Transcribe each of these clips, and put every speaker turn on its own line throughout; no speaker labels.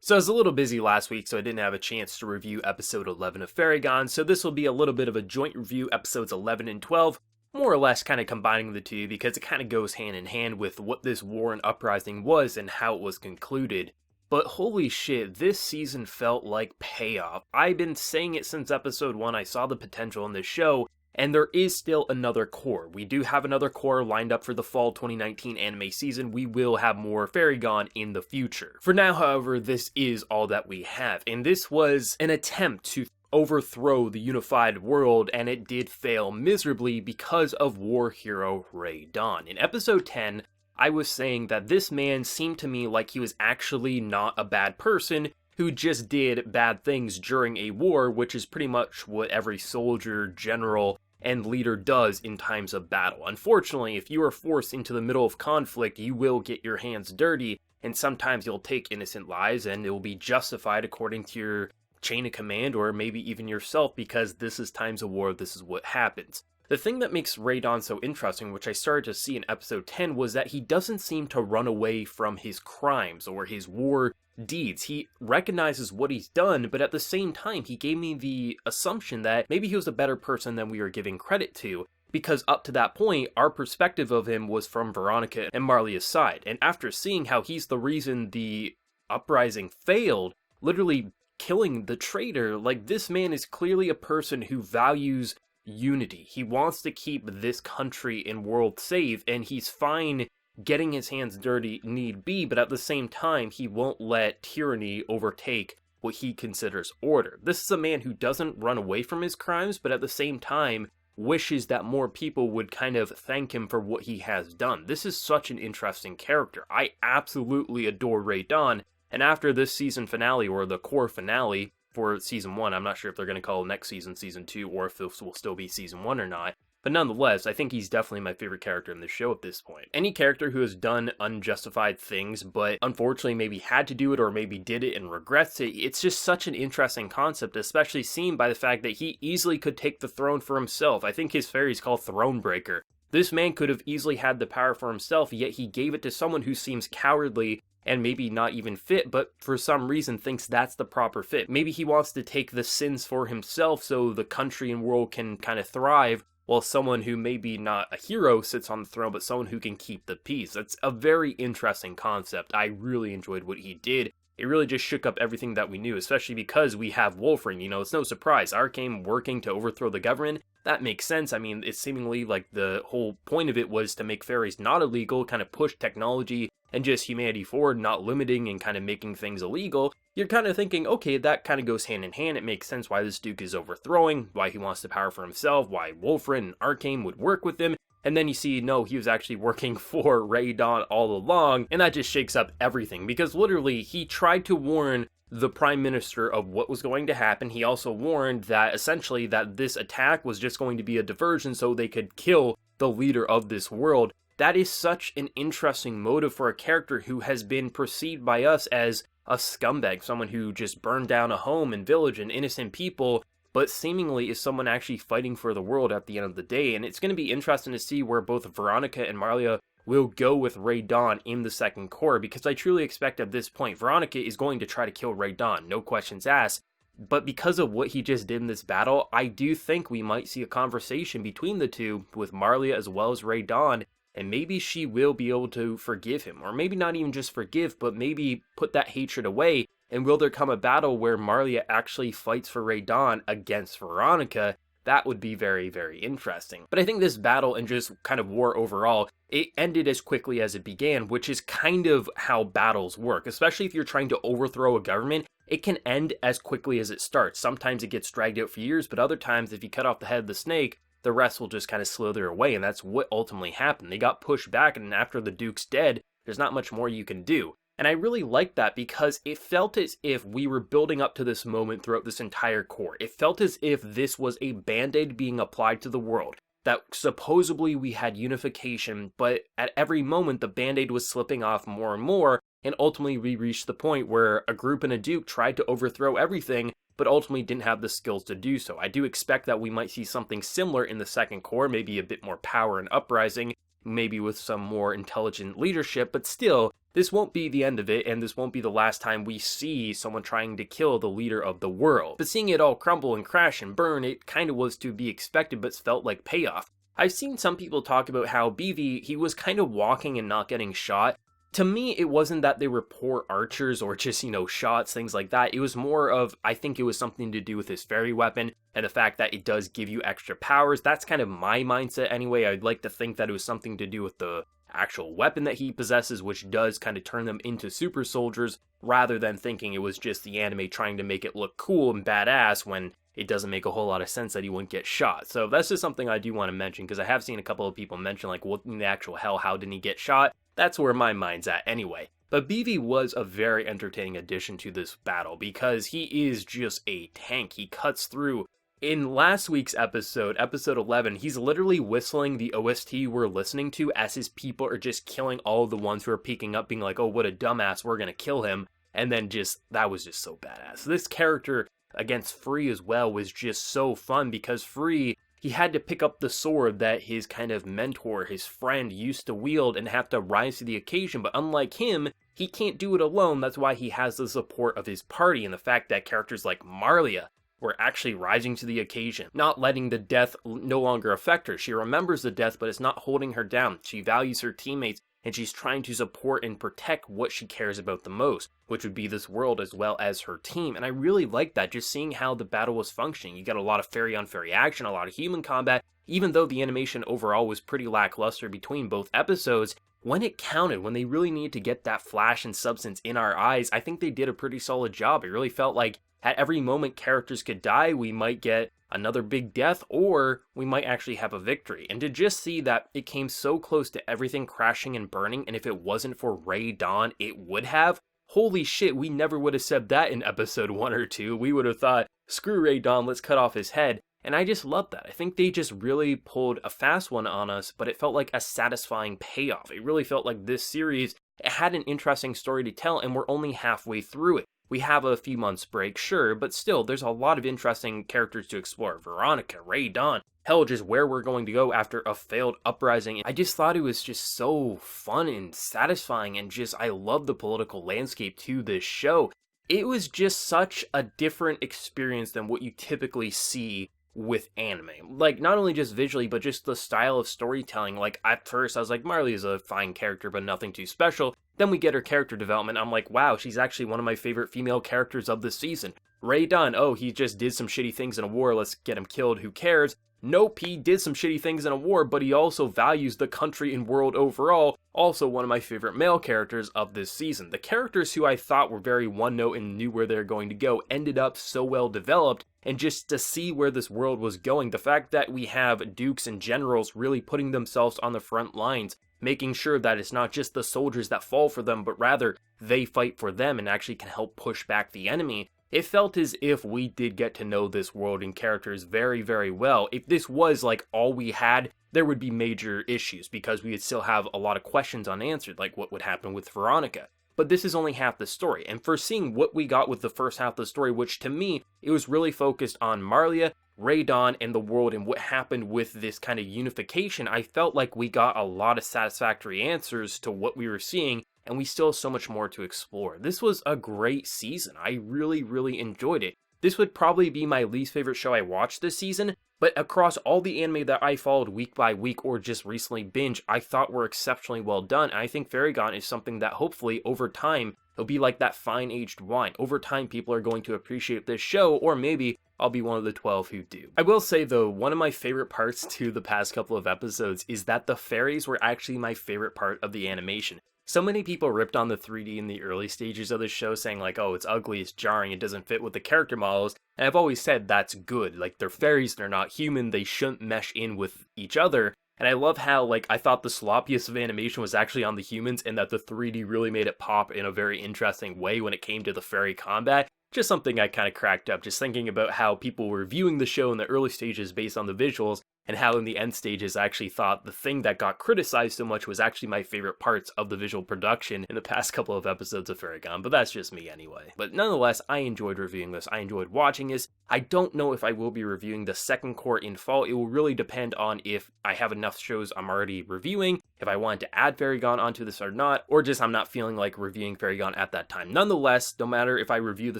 So I was a little busy last week, so I didn't have a chance to review episode 11 of Faragon, so this will be a little bit of a joint review, episodes 11 and 12, more or less kind of combining the two because it kind of goes hand in hand with what this war and uprising was and how it was concluded. But holy shit, this season felt like payoff. I've been saying it since episode 1, I saw the potential in this show, and there is still another core. We do have another core lined up for the fall 2019 anime season. We will have more Faragon in the future. For now, however, this is all that we have, and this was an attempt to overthrow the unified world, and it did fail miserably because of war hero Radon. In episode 10, I was saying that this man seemed to me like he was actually not a bad person who just did bad things during a war, which is pretty much what every soldier, general, and leader does in times of battle. Unfortunately, if you are forced into the middle of conflict, you will get your hands dirty, and sometimes you'll take innocent lives, and it will be justified according to your chain of command, or maybe even yourself, because this is times of war, this is what happens. The thing that makes Radon so interesting, which I started to see in episode 10, was that he doesn't seem to run away from his crimes or his war deeds. He recognizes what he's done, but at the same time, he gave me the assumption that maybe he was a better person than we were giving credit to, because up to that point, our perspective of him was from Veronica and Marlia's side, and after seeing how he's the reason the uprising failed, literally killing the traitor, like, this man is clearly a person who values unity. He wants to keep this country and world safe, and he's fine getting his hands dirty need be, but at the same time, he won't let tyranny overtake what he considers order. This is a man who doesn't run away from his crimes, but at the same time, wishes that more people would kind of thank him for what he has done. This is such an interesting character. I absolutely adore Radon, and after this season finale, or the core finale, for season 1, I'm not sure if they're going to call next season season 2 or if this will still be season 1 or not, but nonetheless, I think he's definitely my favorite character in the show at this point. Any character who has done unjustified things, but unfortunately maybe had to do it or maybe did it and regrets it, it's just such an interesting concept, especially seen by the fact that he easily could take the throne for himself. I think his fairy's called Thronebreaker. This man could have easily had the power for himself, yet he gave it to someone who seems cowardly and maybe not even fit, but for some reason thinks that's the proper fit. Maybe he wants to take the sins for himself so the country and world can kind of thrive, while someone who maybe not a hero sits on the throne, but someone who can keep the peace. That's a very interesting concept. I really enjoyed what he did. It really just shook up everything that we knew, especially because we have Wolfring. You know, it's no surprise. Arcane working to overthrow the government, that makes sense. I mean, it's seemingly like the whole point of it was to make fairies not illegal, kind of push technology and just humanity forward, not limiting and kind of making things illegal. You're kind of thinking, okay, that kind of goes hand in hand. It makes sense why this Duke is overthrowing, why he wants the power for himself, why Wolfring and Arcane would work with him. And then you see, no, he was actually working for Radon all along, and that just shakes up everything, because literally, he tried to warn the Prime Minister of what was going to happen. He also warned that, essentially, that this attack was just going to be a diversion so they could kill the leader of this world. That is such an interesting motive for a character who has been perceived by us as a scumbag, someone who just burned down a home and village and innocent people, but seemingly is someone actually fighting for the world at the end of the day. And it's going to be interesting to see where both Veronica and Marlia will go with Radon in the second core, because I truly expect at this point, Veronica is going to try to kill Radon, no questions asked. But because of what he just did in this battle, I do think we might see a conversation between the two, with Marlia as well as Radon, and maybe she will be able to forgive him, or maybe not even just forgive, but maybe put that hatred away. And will there come a battle where Marlia actually fights for Radon against Veronica? That would be very, very interesting. But I think this battle and just kind of war overall, it ended as quickly as it began, which is kind of how battles work. Especially if you're trying to overthrow a government, it can end as quickly as it starts. Sometimes it gets dragged out for years, but other times if you cut off the head of the snake, the rest will just kind of slither away, and that's what ultimately happened. They got pushed back, and after the Duke's dead, there's not much more you can do. And I really liked that because it felt as if we were building up to this moment throughout this entire core. It felt as if this was a band-aid being applied to the world, that supposedly we had unification, but at every moment the band-aid was slipping off more and more, and ultimately we reached the point where a group and a Duke tried to overthrow everything, but ultimately didn't have the skills to do so. I do expect that we might see something similar in the second core, maybe a bit more power and uprising, maybe with some more intelligent leadership, but still, this won't be the end of it, and this won't be the last time we see someone trying to kill the leader of the world. But seeing it all crumble and crash and burn, it kind of was to be expected, but felt like payoff. I've seen some people talk about how BV, he was kind of walking and not getting shot. To me, it wasn't that they were poor archers or just, shots, things like that. It was more of, I think it was something to do with his fairy weapon and the fact that it does give you extra powers. That's kind of my mindset anyway. I'd like to think that it was something to do with the actual weapon that he possesses, which does kind of turn them into super soldiers, rather than thinking it was just the anime trying to make it look cool and badass when it doesn't make a whole lot of sense that he wouldn't get shot. So that's just something I do want to mention, because I have seen a couple of people mention, like, what in the actual hell, how didn't he get shot? That's where my mind's at anyway. But BV was a very entertaining addition to this battle, because he is just a tank. He cuts through. In last week's episode 11, he's literally whistling the OST we're listening to as his people are just killing all of the ones who are peeking up, being like, oh, what a dumbass, we're gonna kill him. And then that was just so badass. This character against Free as well was just so fun, because Free, he had to pick up the sword that his kind of mentor, his friend, used to wield and have to rise to the occasion. But unlike him, he can't do it alone. That's why he has the support of his party, and the fact that characters like Marlia were actually rising to the occasion, not letting the death no longer affect her. She remembers the death, but it's not holding her down. She values her teammates, and she's trying to support and protect what she cares about the most, which would be this world as well as her team. And I really like that, just seeing how the battle was functioning. You got a lot of fairy on fairy action, a lot of human combat. Even though the animation overall was pretty lackluster between both episodes, when it counted, when they really needed to get that flash and substance in our eyes, I think they did a pretty solid job. It really felt like at every moment characters could die, we might get another big death, or we might actually have a victory. And to just see that it came so close to everything crashing and burning, and if it wasn't for Radon, it would have. Holy shit, we never would have said that in episode 1 or 2. We would have thought, screw Radon, let's cut off his head. And I just love that. I think they just really pulled a fast one on us, but it felt like a satisfying payoff. It really felt like this series, it had an interesting story to tell, and we're only halfway through it. We have a few months break, sure, but still, there's a lot of interesting characters to explore. Veronica, Radon, hell, just where we're going to go after a failed uprising. I just thought it was just so fun and satisfying, and I love the political landscape to this show. It was just such a different experience than what you typically see with anime. Like, not only just visually, but just the style of storytelling. Like, at first, I was like, Marley is a fine character, but nothing too special. Then we get her character development. I'm like, wow, she's actually one of my favorite female characters of this season. Radon, oh, he just did some shitty things in a war, let's get him killed, who cares? Nope, he did some shitty things in a war, but he also values the country and world overall. Also one of my favorite male characters of this season. The characters who I thought were very one-note and knew where they were going to go ended up so well developed, and just to see where this world was going, the fact that we have dukes and generals really putting themselves on the front lines, making sure that it's not just the soldiers that fall for them, but rather they fight for them and actually can help push back the enemy. It felt as if we did get to know this world and characters very, very well. If this was like all we had, there would be major issues because we would still have a lot of questions unanswered, like what would happen with Veronica. But this is only half the story, and for seeing what we got with the first half of the story, which to me, it was really focused on Marlia, Radon, and the world and what happened with this kind of unification, I felt like we got a lot of satisfactory answers to what we were seeing, and we still have so much more to explore. This was a great season. I really, really enjoyed it. This would probably be my least favorite show I watched this season, but across all the anime that I followed week by week or just recently binge, I thought were exceptionally well done. And I think Fairygon is something that hopefully over time, it'll be like that fine aged wine. Over time, people are going to appreciate this show, or maybe I'll be one of the 12 who do. I will say though, one of my favorite parts to the past couple of episodes is that the fairies were actually my favorite part of the animation. So many people ripped on the 3D in the early stages of the show, saying like, oh, it's ugly, it's jarring, it doesn't fit with the character models, and I've always said that's good. Like, they're fairies, they're not human, they shouldn't mesh in with each other, and I love how, like, I thought the sloppiest of animation was actually on the humans, and that the 3D really made it pop in a very interesting way when it came to the fairy combat. Just something I kind of cracked up, just thinking about how people were viewing the show in the early stages based on the visuals, and how in the end stages I actually thought the thing that got criticized so much was actually my favorite parts of the visual production in the past couple of episodes of Faragon, but that's just me anyway. But nonetheless, I enjoyed reviewing this, I enjoyed watching this. I don't know if I will be reviewing the second court in fall. It will really depend on if I have enough shows I'm already reviewing, if I wanted to add Faragon onto this or not, or just I'm not feeling like reviewing Faragon at that time. Nonetheless, no matter if I review the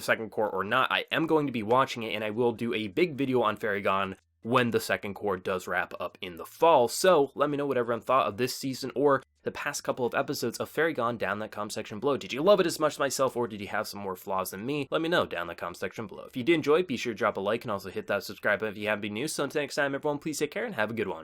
second court or not, I am going to be watching it, and I will do a big video on Faragon when the second court does wrap up in the fall. So let me know what everyone thought of this season or the past couple of episodes of Faragon down in that comment section below. Did you love it as much as myself, or did you have some more flaws than me? Let me know down in the comment section below. If you did enjoy it, be sure to drop a like and also hit that subscribe button if you haven't been new. So until next time, everyone, please take care and have a good one.